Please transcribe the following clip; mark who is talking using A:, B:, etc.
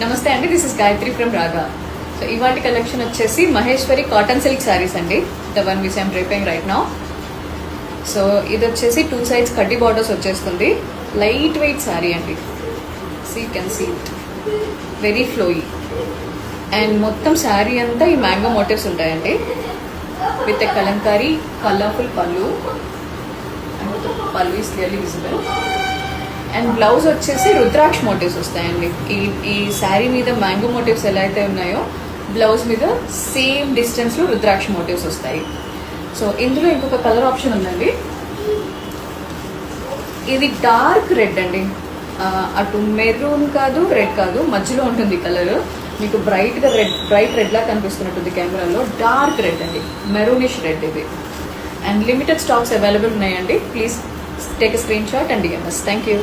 A: నమస్తే అండి, this is Gayatri from రాగా. సో ఇవాటి కలెక్షన్ వచ్చేసి మహేశ్వరి కాటన్ సిల్క్ శారీస్ అండి, the one which I'm draping right now. So ఇది వచ్చేసి 2 sides కడ్డీ బార్డర్స్ వచ్చేస్తుంది. లైట్ వెయిట్ శారీ అండి, see can see it, very flowy. And మొత్తం శారీ అంతా ఈ మ్యాంగో మోటివ్స్ ఉంటాయండి, విత్ ఎ కలంకారీ కలర్ఫుల్ పళ్ళు. అండ్ పళ్ళు is clearly visible. And blouse వచ్చేసి రుద్రాక్ష మోటివ్స్ వస్తాయండి. ఈ శారీ మీద మ్యాంగో మోటివ్స్ ఎలా అయితే ఉన్నాయో బ్లౌజ్ మీద సేమ్ డిస్టెన్స్లో రుద్రాక్ష మోటివ్స్ వస్తాయి. సో ఇందులో ఇంకొక కలర్ ఆప్షన్ ఉందండి, ఇది డార్క్ రెడ్ అండి, అటు మెరూన్ కాదు రెడ్ కాదు, మధ్యలో ఉంటుంది కలర్. మీకు బ్రైట్ రెడ్ లా కనిపిస్తున్నట్టుంది కెమెరాలో. డార్క్ రెడ్ అండి, మెరూనిష్ రెడ్ ఇది. అండ్ లిమిటెడ్ స్టాక్స్ అవైలబుల్ ఉన్నాయండి. Please take a screen shot and DMs. Thank you.